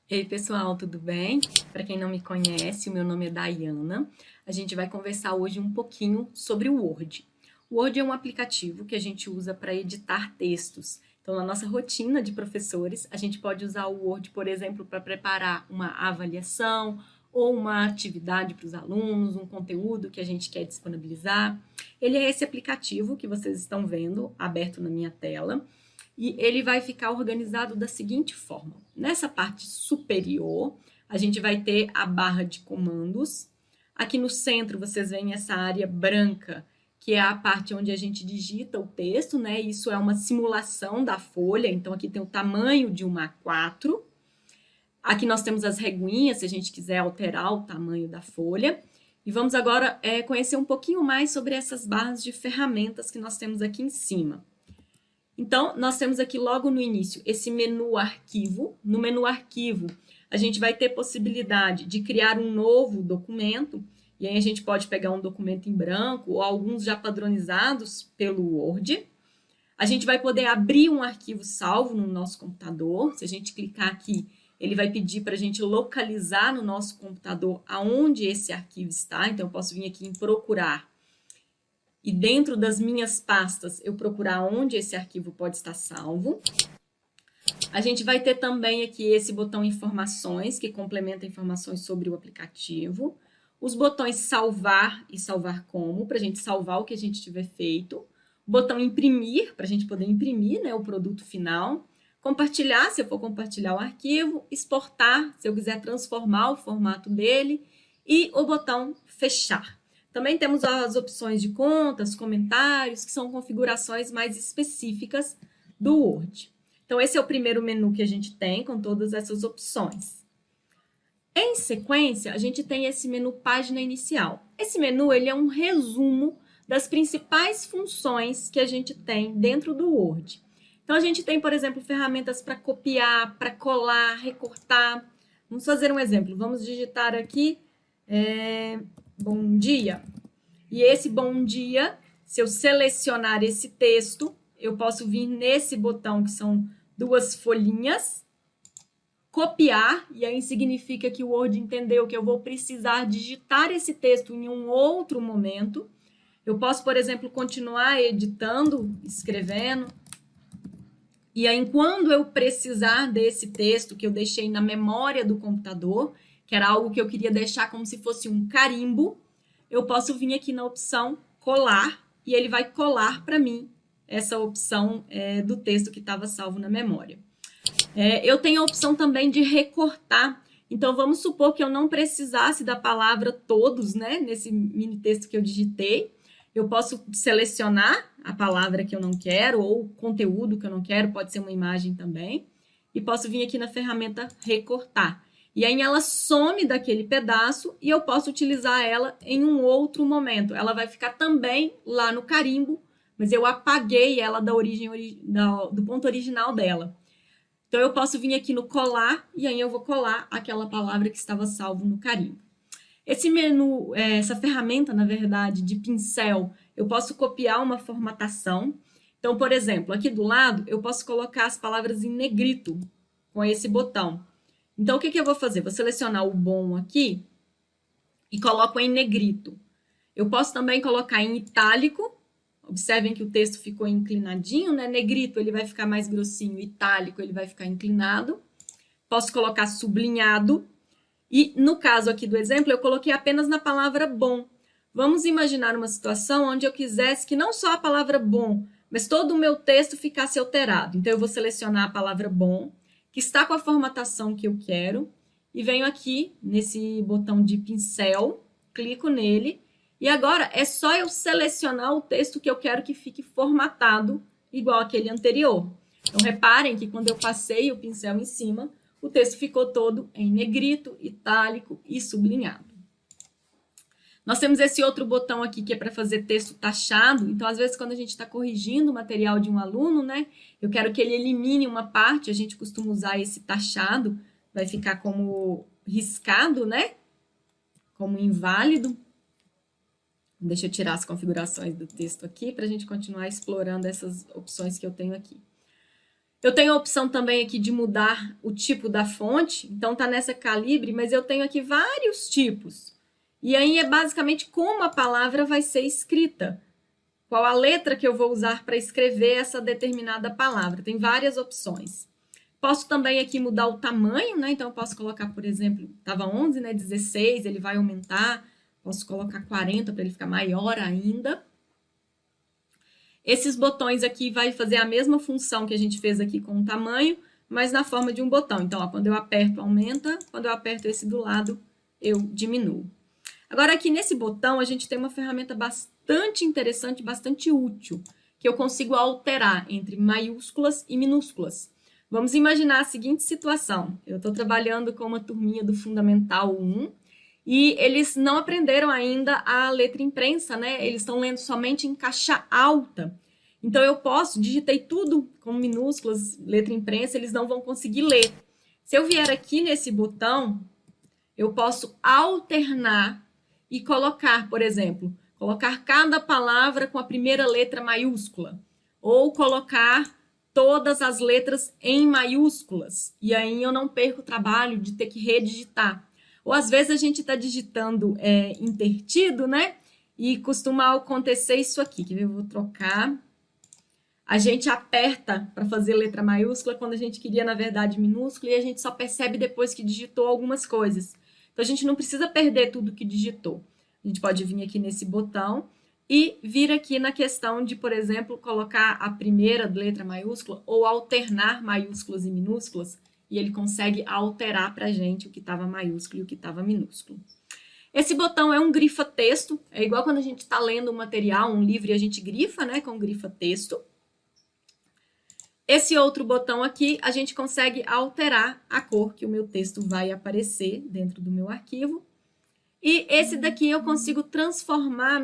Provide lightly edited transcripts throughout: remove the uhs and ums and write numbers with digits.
Ei, pessoal, tudo bem? Para quem não me conhece, o meu nome é Dayana. A gente vai conversar hoje um pouquinho sobre o Word. O Word é um aplicativo que a gente usa para editar textos. Então, na nossa rotina de professores, a gente pode usar o Word, por exemplo, para preparar uma avaliação ou uma atividade para os alunos, um conteúdo que a gente quer disponibilizar. Ele é esse aplicativo que vocês estão vendo aberto na minha tela. E ele vai ficar organizado da seguinte forma: nessa parte superior, a gente vai ter a barra de comandos. Aqui no centro, vocês veem essa área branca, que é a parte onde a gente digita o texto, né? Isso é uma simulação da folha, então aqui tem o tamanho de uma A4. Aqui nós temos as reguinhas, se a gente quiser alterar o tamanho da folha. E vamos agora conhecer um pouquinho mais sobre essas barras de ferramentas que nós temos aqui em cima. Então, nós temos aqui logo no início esse menu arquivo. No menu arquivo, a gente vai ter possibilidade de criar um novo documento, e aí a gente pode pegar um documento em branco ou alguns já padronizados pelo Word. A gente vai poder abrir um arquivo salvo no nosso computador. Se a gente clicar aqui, ele vai pedir para a gente localizar no nosso computador aonde esse arquivo está. Então, eu posso vir aqui em procurar e dentro das minhas pastas eu procurar onde esse arquivo pode estar salvo. A gente vai ter também aqui esse botão informações, que complementa informações sobre o aplicativo. Os botões salvar e salvar como, para a gente salvar o que a gente tiver feito. O botão imprimir, para a gente poder imprimir, né, o produto final. Compartilhar, se eu for compartilhar o arquivo. Exportar, se eu quiser transformar o formato dele. E o botão fechar. Também temos as opções de contas, comentários, que são configurações mais específicas do Word. Então, esse é o primeiro menu que a gente tem, com todas essas opções. Em sequência, a gente tem esse menu Página Inicial. Esse menu ele é um resumo das principais funções que a gente tem dentro do Word. Então, a gente tem, por exemplo, ferramentas para copiar, para colar, recortar. Vamos fazer um exemplo. Vamos digitar aqui... bom dia. E esse bom dia, se eu selecionar esse texto, eu posso vir nesse botão que são duas folhinhas, copiar, e aí significa que o Word entendeu que eu vou precisar digitar esse texto em um outro momento. Eu posso, por exemplo, continuar editando, escrevendo, e aí quando eu precisar desse texto que eu deixei na memória do computador, que era algo que eu queria deixar como se fosse um carimbo, eu posso vir aqui na opção colar e ele vai colar para mim essa opção do texto que estava salvo na memória. Eu tenho a opção também de recortar. Então, vamos supor que eu não precisasse da palavra todos, né, nesse mini texto que eu digitei. Eu posso selecionar a palavra que eu não quero ou o conteúdo que eu não quero, pode ser uma imagem também. E posso vir aqui na ferramenta recortar. E aí ela some daquele pedaço e eu posso utilizar ela em um outro momento. Ela vai ficar também lá no carimbo, mas eu apaguei ela da origem, do ponto original dela. Então, eu posso vir aqui no colar e aí eu vou colar aquela palavra que estava salvo no carimbo. Esse menu, essa ferramenta, na verdade, de pincel, eu posso copiar uma formatação. Então, por exemplo, aqui do lado, eu posso colocar as palavras em negrito com esse botão. Então, o que eu vou fazer? Vou selecionar o bom aqui e coloco em negrito. Eu posso também colocar em itálico. Observem que o texto ficou inclinadinho, né? Negrito ele vai ficar mais grossinho, itálico ele vai ficar inclinado. Posso colocar sublinhado. E no caso aqui do exemplo, eu coloquei apenas na palavra bom. Vamos imaginar uma situação onde eu quisesse que não só a palavra bom, mas todo o meu texto ficasse alterado. Então, eu vou selecionar a palavra bom, que está com a formatação que eu quero, e venho aqui nesse botão de pincel, clico nele, e agora é só eu selecionar o texto que eu quero que fique formatado igual aquele anterior. Então, reparem que quando eu passei o pincel em cima, o texto ficou todo em negrito, itálico e sublinhado. Nós temos esse outro botão aqui que é para fazer texto taxado. Então, às vezes, quando a gente está corrigindo o material de um aluno, né? Eu quero que ele elimine uma parte, a gente costuma usar esse taxado, vai ficar como riscado, né? Como inválido. Deixa eu tirar as configurações do texto aqui para a gente continuar explorando essas opções que eu tenho aqui. Eu tenho a opção também aqui de mudar o tipo da fonte, então tá nessa calibre, mas eu tenho aqui vários tipos. E aí é basicamente como a palavra vai ser escrita. Qual a letra que eu vou usar para escrever essa determinada palavra. Tem várias opções. Posso também aqui mudar o tamanho, né? Então eu posso colocar, por exemplo, estava 11, né? 16, ele vai aumentar. Posso colocar 40 para ele ficar maior ainda. Esses botões aqui vai fazer a mesma função que a gente fez aqui com o tamanho, mas na forma de um botão. Então, ó, quando eu aperto, aumenta. Quando eu aperto esse do lado, eu diminuo. Agora, aqui nesse botão, a gente tem uma ferramenta bastante interessante, bastante útil, que eu consigo alterar entre maiúsculas e minúsculas. Vamos imaginar a seguinte situação. Eu estou trabalhando com uma turminha do Fundamental 1, e eles não aprenderam ainda a letra imprensa, né? Eles estão lendo somente em caixa alta. Então, eu digitei tudo com minúsculas, letra imprensa, eles não vão conseguir ler. Se eu vier aqui nesse botão, eu posso alternar e colocar, por exemplo, colocar cada palavra com a primeira letra maiúscula, ou colocar todas as letras em maiúsculas, e aí eu não perco o trabalho de ter que redigitar. Ou às vezes a gente está digitando invertido, né? E costuma acontecer isso aqui, que eu vou trocar. A gente aperta para fazer letra maiúscula quando a gente queria, na verdade, minúscula, e a gente só percebe depois que digitou algumas coisas. Então, a gente não precisa perder tudo que digitou. A gente pode vir aqui nesse botão e vir aqui na questão de, por exemplo, colocar a primeira letra maiúscula ou alternar maiúsculas e minúsculas, e ele consegue alterar para a gente o que estava maiúsculo e o que estava minúsculo. Esse botão é um grifa-texto, é igual quando a gente está lendo um material, um livro, e a gente grifa, né, com grifa-texto. Esse outro botão aqui, a gente consegue alterar a cor que o meu texto vai aparecer dentro do meu arquivo. E esse daqui eu consigo transformar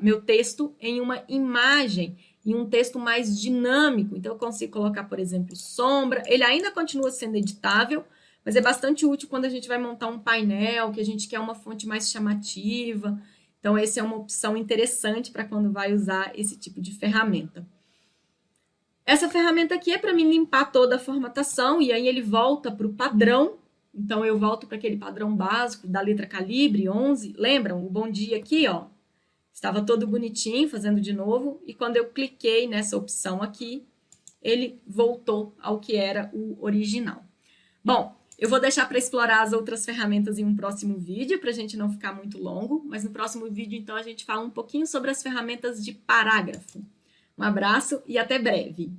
meu texto em uma imagem, em um texto mais dinâmico. Então, eu consigo colocar, por exemplo, sombra. Ele ainda continua sendo editável, mas é bastante útil quando a gente vai montar um painel, que a gente quer uma fonte mais chamativa. Então, essa é uma opção interessante para quando vai usar esse tipo de ferramenta. Essa ferramenta aqui é para mim limpar toda a formatação, e aí ele volta para o padrão. Então, eu volto para aquele padrão básico da letra calibre 11. Lembram? O bom dia aqui, ó, estava todo bonitinho, fazendo de novo. E quando eu cliquei nessa opção aqui, ele voltou ao que era o original. Bom, eu vou deixar para explorar as outras ferramentas em um próximo vídeo, para a gente não ficar muito longo. Mas no próximo vídeo, então, a gente fala um pouquinho sobre as ferramentas de parágrafo. Um abraço e até breve!